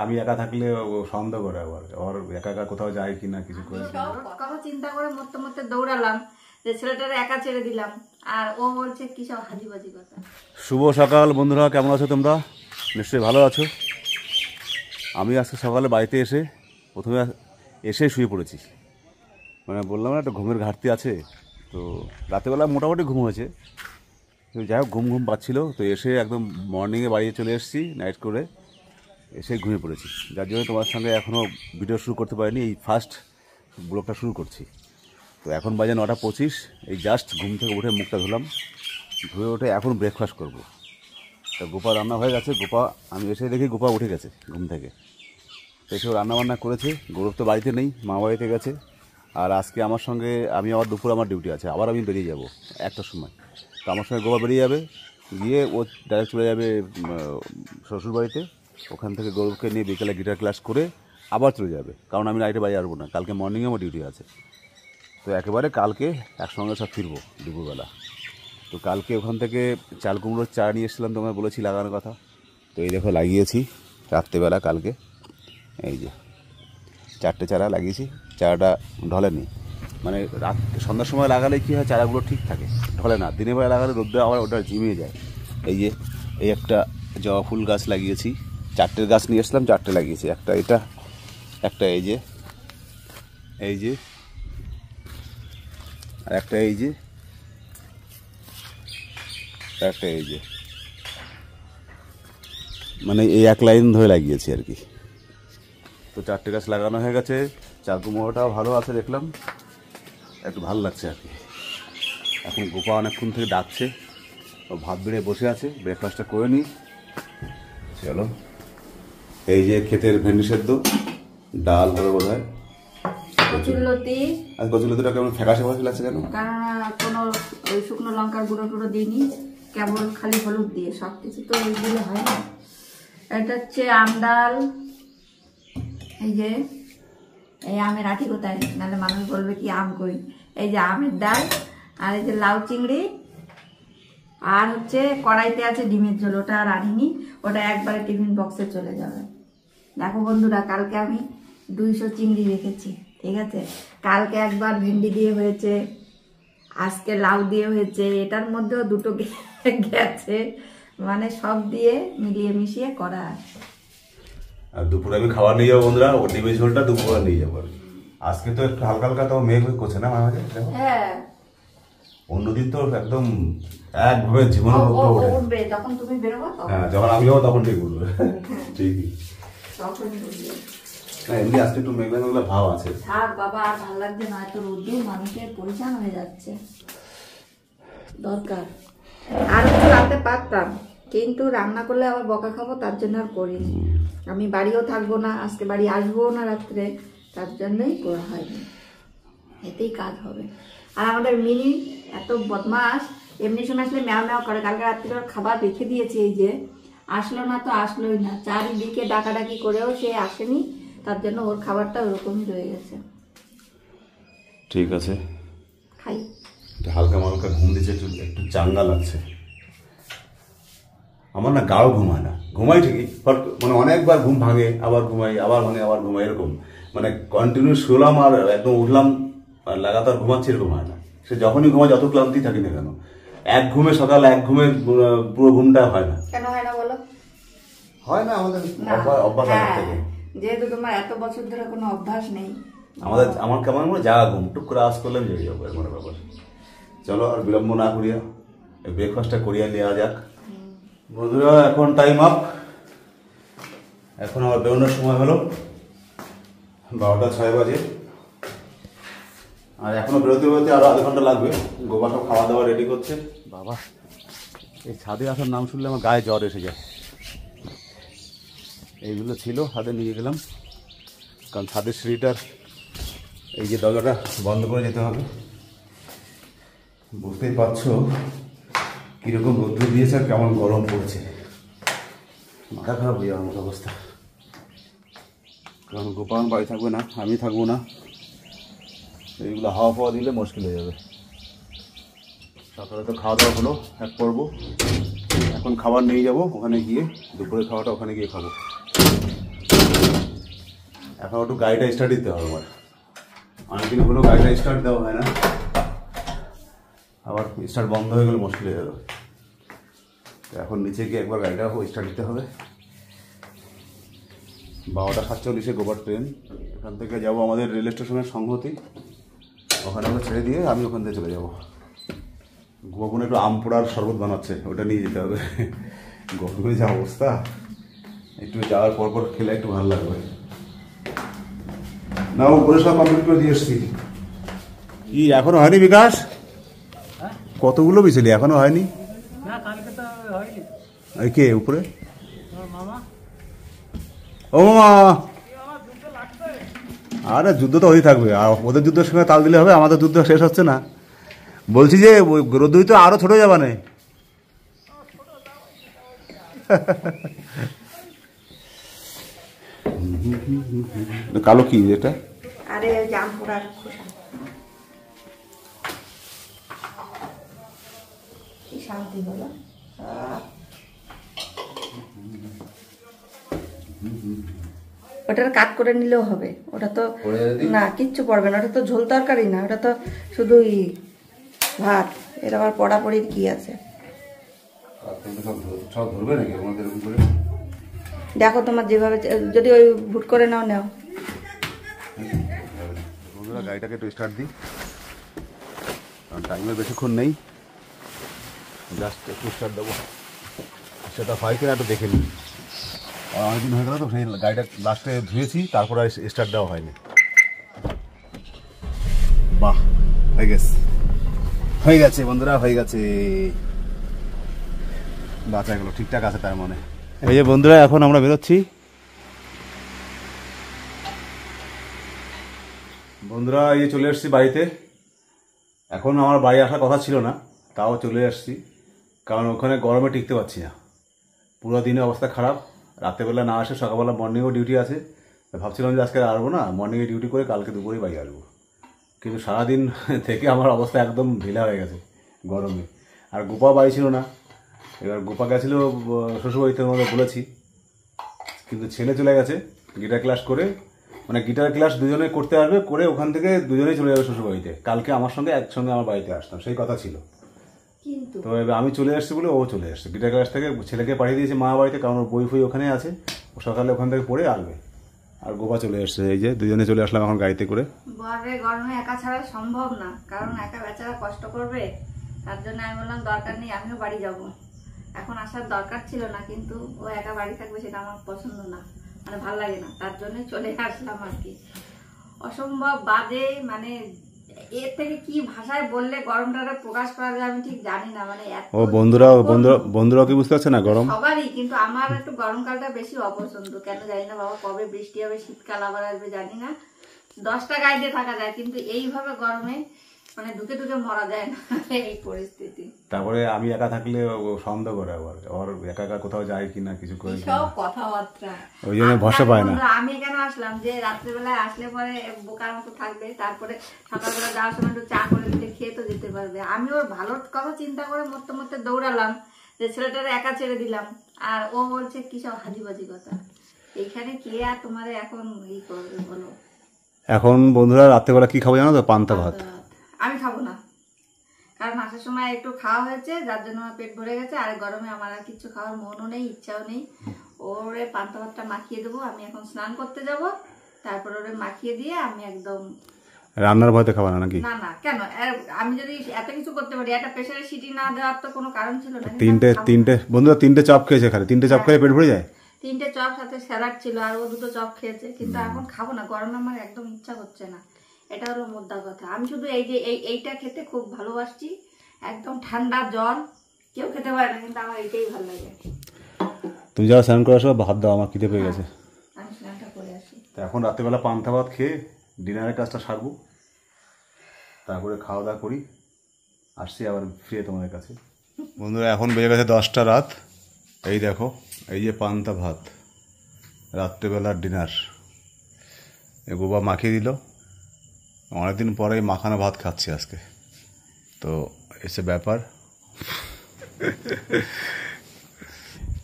আমি একা থাকলে ও সন্দেহ করে আবার ওর একা একা কোথাও যায় কিনা কিছু করে কথা চিন্তা করে মরতে মরতে দৌড়ালাম যে ছেলেটার একা ছেড়ে দিলাম, আর ও বলছে কি সব হাজিবাজি কথা। শুভ সকাল বন্ধুরা, কেমন আছো তোমরা? নিশ্চয়ই ভালো আছো। আমি আজকে সকালে বাড়িতে এসে প্রথমে এসে শুয়ে পড়েছি। মানে বললাম না, একটা ঘুমের ঘাটতি আছে, তো রাতেবেলা মোটামুটি ঘুম হয়েছে, তো যাই হোক ঘুম পাচ্ছিলো, তো এসে একদম মর্নিংয়ে বাড়ি চলে এসেছি নাইট করে, এসে ঘুমিয়ে পড়েছি। যার জন্য তোমার সঙ্গে এখনও ভিডিও শুরু করতে পারিনি, এই ফার্স্ট ব্লগটা শুরু করছি। তো এখন বাজে 9:25, এই জাস্ট ঘুম থেকে উঠে মুখটা ধুলাম, ধুয়ে উঠে এখন ব্রেকফাস্ট করব। তা গোপা রান্না হয়ে গেছে, আমি এসে দেখি গোপা উঠে গেছে ঘুম থেকে, এসেও রান্নাবান্না করেছে। গৌরব তো বাড়িতে নেই, মা বাড়িতে গেছে। আর আজকে আমার সঙ্গে আবার দুপুর আমার ডিউটি আছে, আবার আমি বেরিয়ে যাব 1টার সময়। তো আমার সঙ্গে গোপা বেরিয়ে যাবে, গিয়ে ও ডাইরেক্ট চলে যাবে শ্বশুরবাড়িতে। ওখান থেকে গৌরবকে নিয়ে বিকেলে গিটার ক্লাস করে আবার চলে যাবে, কারণ আমি নাইটে বাড়ি আসবো না, কালকে মর্নিংয়ে আমার ডিউটি আছে। তো একেবারে কালকে একসঙ্গে সব ফিরবো দুপুরবেলা। তো কালকে ওখান থেকে চাল কুমড়োর চারা নিয়ে এসেছিলাম, তোমায় বলেছি লাগানোর কথা। তো এই দেখো লাগিয়েছি রাত্রেবেলা কালকে, এই যে 4টে চারা লাগিয়েছি। চারাটা ঢলেনি, মানে সন্ধ্যার সময় লাগালে কী হয়, চারাগুলো ঠিক থাকে, ঢলে না। দিনের বেলা লাগালে রোদ্রে আবার ওটা ঝিমিয়ে যায়। এই যে এই একটা জবা ফুল গাছ লাগিয়েছি, 4টে গাছ নিয়ে এসলাম, 4টে লাগিয়েছি। একটা এটা, একটা এই যে আর একটা এই যে, একটা এই যে, মানে এই এক লাইন ধরে লাগিয়েছি আর কি। তো 4টে গাছ লাগানো হয়ে গেছে। চাল কুমড়োটাও ভালো আছে দেখলাম, একটু ভালো লাগছে আর কি। এখন গোপা অনেকক্ষণ থেকে ডাকছে, ও ভাত বেড়ে বসে আছে, ব্রেকফাস্টটা করে নিই। চলো, এই যে ক্ষেতের ভেন্ডি সেদ্ধ, ডাল হবে বোধ হয়, কচুরলতি। আর কচুরলতিটা কেমন ফ্যাকাশে ফ্যাকাশে লাগছে কেন? কারণ কোনো ওই শুকনো লঙ্কার গুঁড়ো টুড়ো দিইনি, কেবল খালি হলুদ দিয়ে, সব কিছু তো ওই দিলে হয় না। এটা হচ্ছে আম ডাল, এই যে এই আমের আঠি কোথায়, নাহলে মানুষ বলবে কি আম কই। এই যে আমের ডাল, আর এই যে লাউ চিংড়ি, আর হচ্ছে কড়াইতে আছে ডিমের ঝোল, ওটা আর আনিনি, ওটা একবারে টিফিন বক্সে চলে যাবে। দেখো বন্ধুরা, কালকে আমি 200 চিংড়ি রেখেছি, ঠিক আছে। কালকে একবার ভেন্ডি দিয়ে হয়েছে, আজকে লাউ দিয়ে হয়েছে, এটার মধ্যেও দুটো গেছে, মানে সব দিয়ে মিলিয়ে মিশিয়ে করা। আর দুপুরে আমি খাবার নিয়ে যাবো বন্ধুরা, ও ডিমের ঝোলটা দুপুরে নিয়ে যাবো। আজকে তো একটু হালকা হালকা তো মেঘ করছে না মাঝে, হ্যাঁ, অন্যদিন তো একদম একভাবে জীবন উঠবে যখন তুমি বেরোবো। হ্যাঁ, যখন আমি যাবো তখন ঠিক উঠবে, ঠিকই। না এমনি আজকে একটু মেঘলা মেঘলা ভাব আছে। থাক বাবা, আর ভালো লাগছে না, এত রোদে মানুষের পরিচান হয়ে যাচ্ছে। দরকার আর একটু রাতে পারতাম, কিন্তু রান্না করলে আবার বকা খাবো, তার জন্য আর করিনি। আমি বাড়িও থাকবো না আজকে, বাড়ি আসবো না রাত্রে, তার জন্যই করা হয়নি। এতেই কাজ হবে। আর আমাদের মিনি এত বদমাস, এমনি সময় আসলে ম্যাও ম্যাও করে। কালকে রাত্রে খাবার রেখে দিয়েছি, এই যে আসলো না তো আসলোই না, চারিদিকে ডাকাডাকি করেও সে আসেনি, তার জন্য ওর খাবারটা ওরকমই রয়ে গেছে। ঠিক আছে, খাই। হালকা মালকা ঘুম দিচ্ছে, একটু চাঙ্গা লাগছে। আমার না গাঢ় ঘুম হয় না, ঘুমাই ঠিকই, বাট মানে অনেকবার ঘুম ভাঙে, আবার ঘুমাই, আবার ভাঙে, আবার ঘুমাই, এরকম মানে কন্টিনিউ শুলাম আর একদম উঠলাম আর লাগাতার ঘুমাচ্ছি, এরকম হয় না। সে যখনই ঘুমায়, যত ক্লান্তি থাকি না কেন, এক ঘুমে সকাল, এক ঘুমে পুরো ঘুমটা হয় না। কেন হয় না বলো? হয় না, আমাদের অভ্যাস থেকে। যেহেতু তোমার এত বছর ধরে কোনো অভ্যাস নেই, আমার কেমন মনে জাগা ঘুম, টুক করে আওয়াজ করলে জেগে যাবো, এমন ব্যাপার। চলো আর বিলম্ব না করিয়া ব্রেকফাস্টটা করিয়া নেওয়া যাক বন্ধুরা। এখন টাইম আপ, এখন আমার বেরোনোর সময় হলো 12টা 6 বাজে, আর এখনো বেরোতে বেরোতে আরো আধা ঘন্টা লাগবে। গোবা সব খাওয়া দাওয়া রেডি করছে। বাবা, এই ছাদে আসার নাম শুনলে আমার গায়ে জ্বর এসে যায়। এইগুলো ছিল, ছাদে নিয়ে গেলাম, কারণ ছাদের সিঁড়িটার এই যে দরজাটা বন্ধ করে যেতে হবে। বুঝতেই পারছো কীরকম রোদ্দুর দিয়েছে আর কেমন গরম পড়েছে, মাথা খারাপ হয়ে যাওয়ার মতো অবস্থা। কারণ গোপাল বাড়ি থাকবে না, আমি থাকবো না, এইগুলো হাওয়া ফাওয়া দিলে মুশকিল হয়ে যাবে। সকালে তো খাওয়া দাওয়া হলো এক পর্ব, এখন খাবার নিয়ে যাব ওখানে গিয়ে, দুপুরের খাওয়াটা ওখানে গিয়ে খাবো। এখন একটু গাড়িটা স্টার্ট দিতে হবে আমার, অনেকদিন হলো গাড়িটা স্টার্ট দেওয়া হয় না, আবার স্টার্ট বন্ধ হয়ে গেলে মুশকিল হয়ে যাবে। তো এখন নিচে গিয়ে একবার গাড়িটা স্টার্ট দিতে হবে। 12:47 গোবার ট্রেন, এখান থেকে যাবো আমাদের রেল স্টেশনের সংহতি, ওখানে আমরা ছেড়ে দিয়ে আমি ওখান থেকে চলে যাবো। গোপনে একটু আম পোড়ার শরবত বানাচ্ছে, ওটা নিয়ে যেতে হবে। গরমে যা অবস্থা, একটু যাওয়ার পর পর খেলে একটু ভালো লাগবে। না উপরে সব কমপ্লিট করে দিয়ে এসছি। কি এখনো হয়নি বিকাশ? কতগুলো বিছালি এখনো হয়নি? এই কে উপরে? ও মামা, আরে যুদ্ধ তো হয়েই থাকবে, আর ওদের যুদ্ধের সঙ্গে তাল দিলে হবে, আমাদের যুদ্ধ শেষ হচ্ছে না। বলছি যে রোদ্দুরি তো আরো ছোট যাবা না? কালো কি এটা? আরে জাম পোড়ার খোসা, কি শান্তি হলো। ওটার কাট করে নিলেও হবে, ওটা তো না কিচ্ছু পড়বে না, ওটা তো ঝোল তরকারি না, ওটা তো শুধুই ভাত, এর আবার পড়াপড়ির কি আছে। সব ধরবে নাকি আমাদের উপরে? দেখো তোমার যেভাবে, যদি ওই ভুট করে নাও নাও। বন্ধুরা গাড়িটাকে একটু স্টার্ট দিই, কারণ টাইমের বেশিক্ষণ নেই, জাস্ট একটু স্টার্ট দেবো, সেটা হয় কিনা একটু দেখে নিই। অনেকদিন হয়ে গেল তো, সেই গাড়িটা লাস্টে ধুয়েছি, তারপর আর স্টার্ট দেওয়া হয়নি। বাহ, হয়ে গেছে হয়ে গেছে বন্ধুরা, হয়ে গেছে, বাঁচা গেল, ঠিকঠাক আছে তার মানে। এই যে বন্ধুরা এখন আমরা বেরোচ্ছি। বন্ধুরা এই চলে এসেছি বাড়িতে। এখন আমার বাড়ি আসার কথা ছিল না, তাও চলে আসছি, কারণ ওখানে গরমে টিকতে পারছি না, পুরো দিনে অবস্থা খারাপ। রাত্রেবেলা না আসে, সকালবেলা মর্নিংও ডিউটি আছে, ভাবছিলাম যে আজকে আসবো না, মর্নিংয়ে ডিউটি করে কালকে দুপুরেই বাড়ি আসবো, কিন্তু সারাদিন থেকে আমার অবস্থা একদম ঢিলা হয়ে গেছে গরমে। আর গোপা বাড়ি ছিল না, এবার গোপা গেছিলো শ্বশুরবাড়িতে, আমাদের বলেছি, কিন্তু ছেলে চলে গেছে গিটার ক্লাস করে, মানে গিটার ক্লাস দুজনে করতে আসবে, করে ওখান থেকে দুজনেই চলে যাবে শ্বশুরবাড়িতে, কালকে আমার সঙ্গে একসঙ্গে আমার বাড়িতে আসতাম, সেই কথা ছিল। তো এবার আমি চলে আসছি বলে ও চলে আসছে গিটার ক্লাস থেকে, ছেলেকে পাঠিয়ে দিয়েছে মা বাড়িতে, কারণ ওর বই ফই ওখানে আছে, ও সকালে ওখান থেকে পড়ে আসবে। আর গোপা চলে আসছে, এই যে দুজনে চলে আসলাম এখন গাড়িতে করে। গরমে একা ছাড়া সম্ভব না, কারণ একা বেচারা কষ্ট করবে, তার জন্য আমি বললাম দরকার নেই, আমিও বাড়ি যাব। এখন আসার দরকার ছিল না, কিন্তু ও একা বাড়ি থাকবে সেটা আমার পছন্দ না, মানে ভালো লাগে না, তার জন্য চলে আসলাম আর কি। অসম্ভব বাজে, মানে এর থেকে কি ভাষায় বললে গরমটা প্রকাশ করা যায় আমি ঠিক জানি না, মানে ও বন্ধুরা কি বুঝতে পারছে না গরম সবারই, কিন্তু আমার একটু গরমকালটা বেশি অপছন্দ, কেন জানি না বাবা, কবে বৃষ্টি হবে, শীতকাল আবার আসবে জানি না, 10টা গায়ে দিয়ে থাকা যায়, কিন্তু এইভাবে গরমে মানে ঢুকে ঢুকে মরা যায় না, এই পরিস্থিতি। তারপরে আমি একা থাকলে ও সন্দেহ করে, আবার ওর একা একা কোথাও যায় কিনা, কিছু করে সব কথাবার্তা, ওই জন্য ভরসা পায় না। আমি কেন আসলাম যে রাত্রেবেলায় আসলে পরে বোকার মতো থাকবে, তারপরে সকালবেলা যাওয়ার সময় একটু চা করে দিলে খেয়ে তো যেতে পারবে। আমি ওর ভালোর কথা চিন্তা করে মরতে মরতে দৌড়ালাম, যে ছেলেটারে একা ছেড়ে দিলাম, আর ও বলছে কি সব হাজিবাজি কথা। এইখানে কে আর তোমার এখন ই করবে বলো। এখন বন্ধুরা রাত্রেবেলা কি খাবো জানো তো? পান্তা ভাত। আমি খাবো না, কারণ আসার সময় একটু খাওয়া হয়েছে, যার জন্য আমার পেট ভরে গেছে, আর গরমে আমার আর কিছু খাওয়ার মনও নেই, ইচ্ছাও নেই। ওরে পান্তা ভাতটা মাখিয়ে দেবো, আমি এখন স্নান করতে যাব, তারপর ওরে মাখিয়ে দিয়ে আমি একদম। রান্নার ভয়তে খাবো না নাকি? না না, কেন, আমি যদি এত কিছু করতে পারি, একটা প্রেসারে সিটি না দেওয়ার তো কোনো কারণ ছিল না। তিনটে বন্ধুরা 3টে চপ খেয়েছে, খালি 3টে চপ খেয়ে পেট ভরে যায়। 3টে চপ সাথে স্যালাড ছিল, আর ও 2টো চপ খেয়েছে, কিন্তু এখন খাবো না, গরমে আমার একদম ইচ্ছা হচ্ছে না, এটা হলো মোদ্দা কথা। আমি শুধু এই যে এইটা খেতে খুব ভালোবাসছি, একদম ঠান্ডা জল, কেউ খেতে পারে না, কিন্তু আমার এইটাই ভালো লাগে। তুমি যারা স্নান করে আসো, ভাত দাও, আমার খিদে পেয়ে গেছে। আমি স্নানটা করে আসি। তো এখন রাত্রেবেলা পান্তা ভাত খেয়ে ডিনারের কাজটা সারবো, তারপরে খাওয়া দাওয়া করি, আসছি আবার ফিরে তোমাদের কাছে। বন্ধুরা এখন বেজে গেছে 10টা রাত, এই দেখো, এই যে পান্তা ভাত, রাত্রেবেলার ডিনার, এ গোবা মাখিয়ে দিল, অনেকদিন পরে মাখানো ভাত খাচ্ছি আজকে, তো এসে ব্যাপার।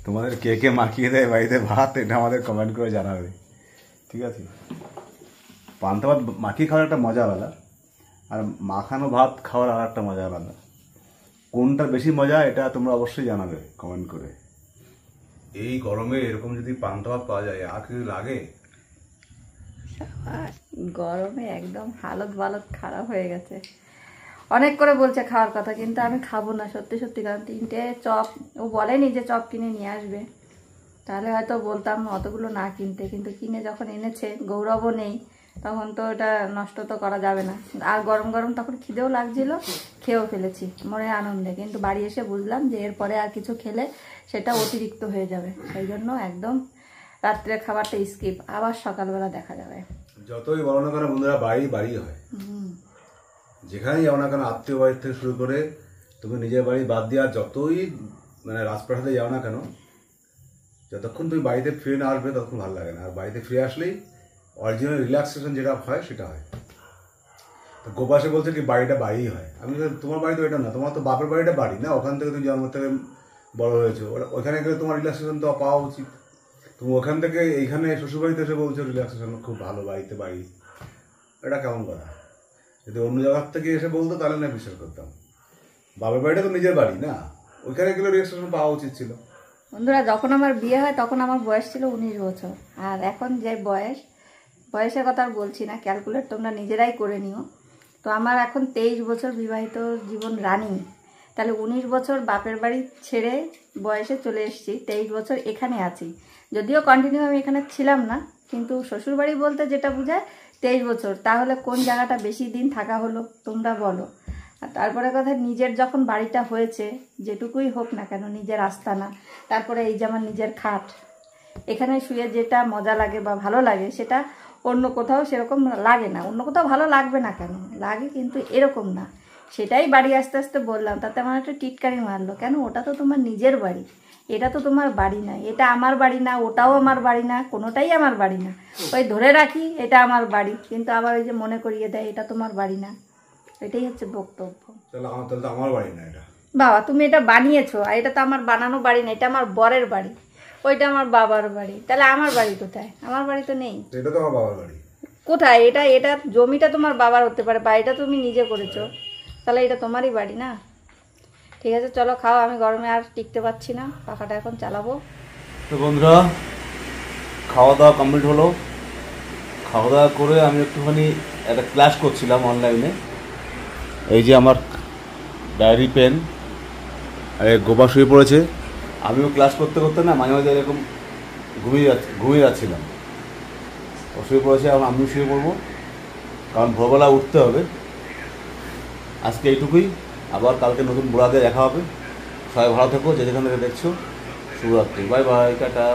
তোমাদের কে কে মাখিয়ে দেয় বাড়িতে ভাত, এটা আমাদের কমেন্ট করে জানাবে। ঠিক আছে। পান্তা ভাত মাখিয়ে খাওয়ার একটা মজা আলাদা, আর মাখানো ভাত খাওয়ার আর একটা মজা আলাদা। কোনটা বেশি মজা এটা তোমরা অবশ্যই জানাবে কমেন্ট করে। এই গরমে এরকম যদি পান্তা ভাত পাওয়া যায় আর কিছু লাগে। গরমে একদম হালত বালত খারাপ হয়ে গেছে। অনেক করে বলছে খাওয়ার কথা, কিন্তু আমি খাবো না সত্যি সত্যি। কারণ 3টে চপ, ও বলেনি যে চপ কিনে নিয়ে আসবে, তাহলে হয়তো বলতাম অতগুলো না কিনতে, কিন্তু কিনে যখন এনেছে, গৌরবও নেই, তখন তো এটা নষ্ট তো করা যাবে না। আর গরম গরম তখন খিদেও লাগছিল, খেয়েও ফেলেছি মনে আনন্দে। কিন্তু বাড়ি এসে বুঝলাম যে এরপরে আর কিছু খেলে সেটা অতিরিক্ত হয়ে যাবে, সেই জন্য একদম রাত্রে খাবারটা স্কিপ, আবার সকালবেলা দেখা যাবে। যতই বলো না কেন বন্ধুরা, বাড়ি বাড়ি হয়। যেখানেই যাও না কেন, আত্মীয় বাড়ির থেকে শুরু করে তুমি নিজের বাড়ি বাদ দিয়ে আর যতই মানে রাজপ্রাসাদে যাও না কেন, যতক্ষণ তুমি বাড়িতে ফিরে না আসবে ততক্ষণ ভালো লাগে না। আর বাড়িতে ফিরে আসলেই অরিজিনাল রিল্যাক্সেশন যেটা হয় সেটা হয়। তো গোপাসে বলছে কি বাড়িটা বাড়িই হয়। আমি তোমার বাড়ি তো এটা না, তোমার তো বাপের বাড়িটা বাড়ি না, ওখান থেকে তুমি জন্ম থেকে বড় হয়েছো, ওখানে গেলে তোমার রিল্যাক্সেশন তো পাওয়া উচিত। তুমি ওখান থেকে এইখানে শ্বশুরবাড়িতে এসে বলছো রিল্যাক্সেশন খুব ভালো, বাড়িতে বাড়ি, এটা কেমন কথা? যদি অন্য জায়গার থেকে এসে বলতো তাহলে না বিশ্বাস করতাম। বাপের বাড়িটা তো নিজের বাড়ি না, ওইখানে গেলে রিল্যাক্সেশন পাওয়া উচিত ছিল। বন্ধুরা, যখন আমার বিয়ে হয় তখন আমার বয়স ছিল 19 বছর, আর এখন যে বয়সের কথা আর বলছি না, ক্যালকুলেট তোমরা নিজেরাই করে নিও। তো আমার এখন 23 বছর বিবাহিত জীবন রানিং। তাহলে 19 বছর বাপের বাড়ি ছেড়ে বয়সে চলে এসেছি, 23 বছর এখানে আছি। যদিও কন্টিনিউ আমি এখানে ছিলাম না, কিন্তু শ্বশুরবাড়ি বলতে যেটা বোঝায় 23 বছর। তাহলে কোন জায়গাটা বেশি দিন থাকা হলো তোমরা বলো। আর তারপরে কথা, নিজের যখন বাড়িটা হয়েছে, যেটুকুই হোক না কেন নিজের আস্তানা, তারপরে এই যে আমার নিজের খাট, এখানে শুয়ে যেটা মজা লাগে বা ভালো লাগে সেটা অন্য কোথাও সেরকম লাগে না। অন্য কোথাও ভালো লাগবে না কেন, লাগে, কিন্তু এরকম না। সেটাই বাড়ি আস্তে আস্তে বললাম, তাতে আমার একটা টিটকারি মারলো, কেন ওটা তো তোমার নিজের বাড়ি, এটা তো তোমার বাড়ি না। এটা আমার বাড়ি না, ওটাও আমার বাড়ি না, কোনোটাই আমার বাড়ি না। ওই ধরে রাখি এটা আমার বাড়ি, কিন্তু আবার ওই যে মনে করিয়ে দেয় এটা তোমার বাড়ি না। এটাই হচ্ছে বক্তব্য। তাহলে আমার বাড়ি না এটা। বাবা, তুমি এটা বানিয়েছো, আর এটা তো আমার বানানো বাড়ি না, এটা আমার বরের বাড়ি, ওইটা আমার বাবার বাড়ি। তাহলে আমার বাড়ি কোথায়? আমার বাড়ি তো নেই। এটা তো আমার বাবার বাড়ি। কোথায়? এটা জমিটা তোমার বাবার হতে পারে, বাড়িটা তুমি নিজে করেছো, তাহলে এটা তোমারই বাড়ি না। ঠিক আছে, চলো খাও, আমি গরমে আর টিকতে পারছি না, পাখাটা এখন চালাবো। তো বন্ধুরা, খাওয়া দাওয়া কমপ্লিট হলো। খাওয়া দাওয়া করে আমি একটুখানি একটা ক্লাস করছিলাম অনলাইনে। এই যে আমার ডায়েরি পেন, গোপা শুয়ে পড়েছে। আমিও ক্লাস করতে করতে না মাঝে মাঝে এরকম ঘুমিয়ে যাচ্ছিলাম। ও শুয়ে পড়েছে, এখন আমিও শুয়ে পড়বো, কারণ ভোরবেলা উঠতে হবে। আজকে এইটুকুই, আবার কালকে নতুন ব্লগে দেখা হবে। সবাই ভালো থেকো, যে যেখান থেকে দেখছো। শুভরাত্রি, বাই বাই, টাটা।